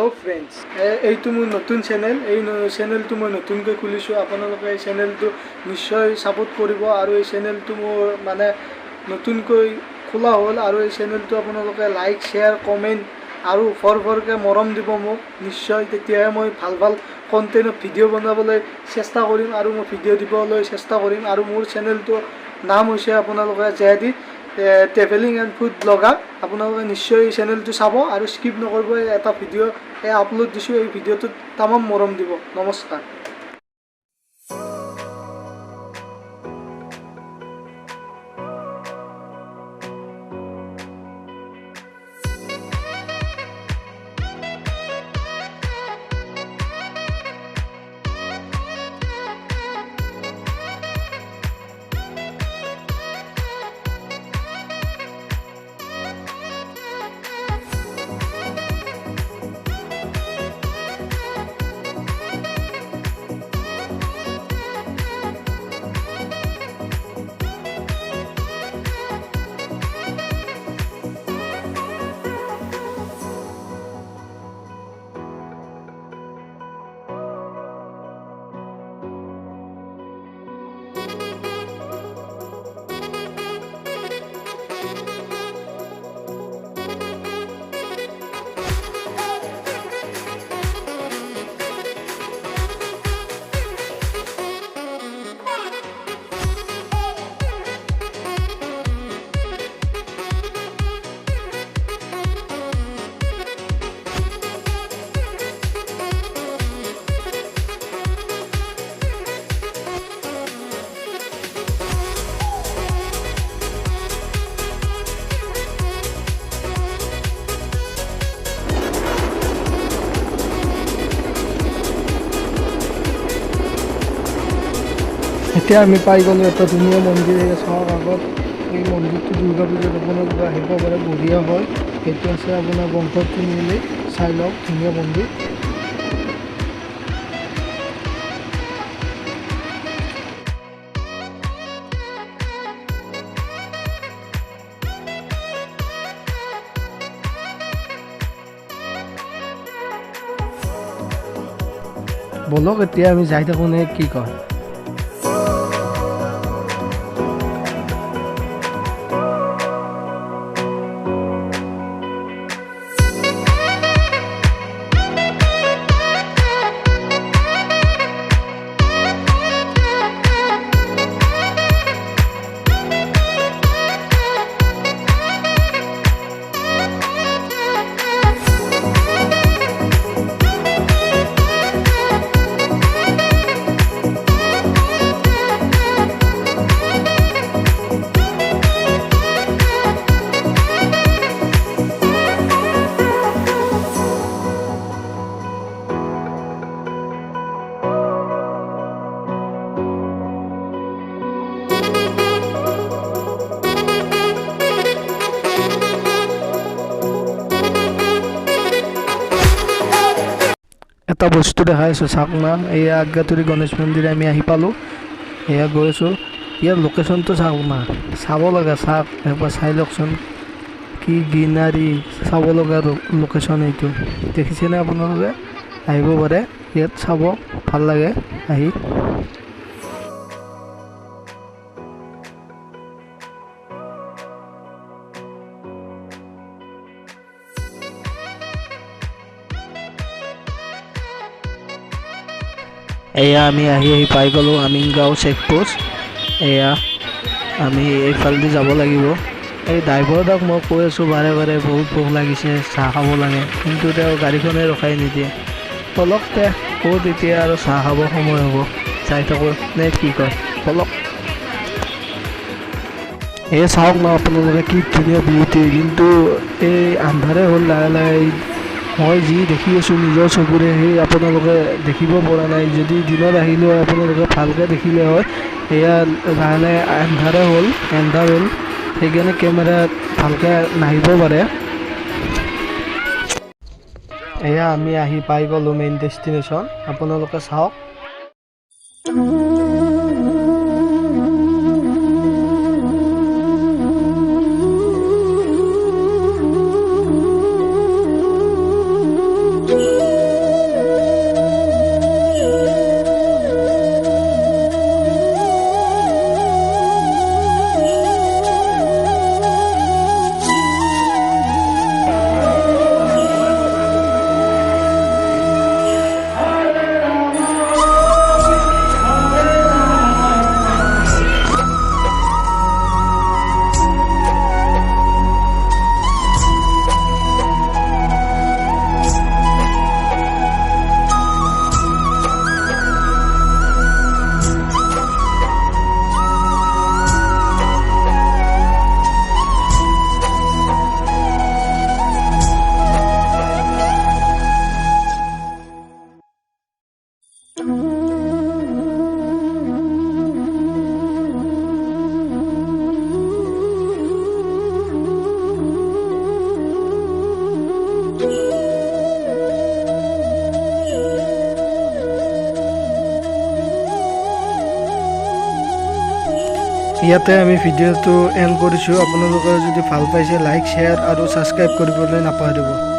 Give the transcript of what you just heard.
Hello friends এইটো মোৰ নতুন চেনেল এই চেনেলটো মই নতুনকৈ খুলিছোঁ আপোনালোকে এই চেনেলটো নিশ্চয় সাপোর্ট কৰিব আৰু এই চেনেলটো মোৰ মানে নতুনকৈ খোলা হ'ল আৰু এই চেনেলটো আপোনালোকে লাইক শেয়াৰ কমেন্ট আৰু ফৰকে মৰম দিব মোক নিশ্চয় তেতিয়াহে মই ভাল ভাল কন্টেন্ট ভিডিও বনাবলৈ চেষ্টা কৰিম আৰু মই ভিডিও দিবলৈ চেষ্টা কৰিম আৰু মোৰ চেনেলটো নাম হৈছে আপোনালোকে JD travelling and food blogger আপোনালোকে নিশ্চয় এই চেনেলটো চাব আৰু স্কিপ নকৰিব এটা ভিডিও আপলোড দিছোঁ এই ভিডিওটোত তামাম মৰম দিব নমস্কাৰ এতিয়া আমি পাই গ'লোঁ এটা ধুনীয়া মন্দিৰ চাওক আগত এই মন্দিৰটো দুৰ্গা পূজাত আপোনালোকে আহিব পাৰে বঢ়িয়া হয় সেইটো আছে আপোনাৰ বংশত তিনিআলি চাই লওক ধুনীয়া মন্দিৰ বলক এতিয়া আমি যাই থাকোঁ নে কি কয় এটা বস্তু দেখাই আছোঁ চাওক না এই আজ্ঞাতুৰী গণেশ মন্দিৰ আমি আহি পালোঁ এয়া গৈ আছোঁ ইয়াৰ লোকেশ্যনটো চাওক না চাব লগা চাওক একবাৰ চাই লওকচোন কি গ্ৰীনাৰী চাব লগা লোকেশ্যন এইটো দেখিছেনে আপোনালোকে আহিব পাৰে ইয়াত চাব ভাল লাগে আহি এয়া আমি আহি পাই গ'লোঁ আমিনগাঁও চেকপোষ্ট এয়া আমি এইফালেদি যাব লাগিব এই ড্ৰাইভাৰক মই কৈ আছোঁ বাৰে বাৰে বহুত ভোক লাগিছে চাহ খাব লাগে কিন্তু তেওঁ গাড়ীখনে ৰখাই নিদিয়ে পলকতে ক'ত এতিয়া আৰু চাহ খাব সময় হ'ব চাই থাকোঁ নে কি কয় পলক এই চাওক ন আপোনালোকে কি ধুনীয়া বিউটি কিন্তু এই আন্ধাৰে হ'ল লাহে লাহে মই যি দেখি আছোঁ নিজৰ চকুৰে সেই আপোনালোকে দেখিব পৰা নাই যদি দিনত আহিলে হয় আপোনালোকে ভালকৈ দেখিলে হয় এয়া লাহে লাহে আন্ধাৰ হ'ল সেইকাৰণে কেমেৰাত ভালকৈ নাহিব পাৰে এয়া আমি আহি পাই গ'লোঁ মেইন ডেষ্টিনেশ্যন আপোনালোকে চাওক Thank you. ইয়াতে আমি ভিডিঅ'টো এণ্ড কৰিছোঁ। আপোনালোকে যদি ভাল পাইছে লাইক শ্বেয়াৰ আৰু ছাবস্ক্ৰাইব কৰিবলৈ নাপাহৰিব।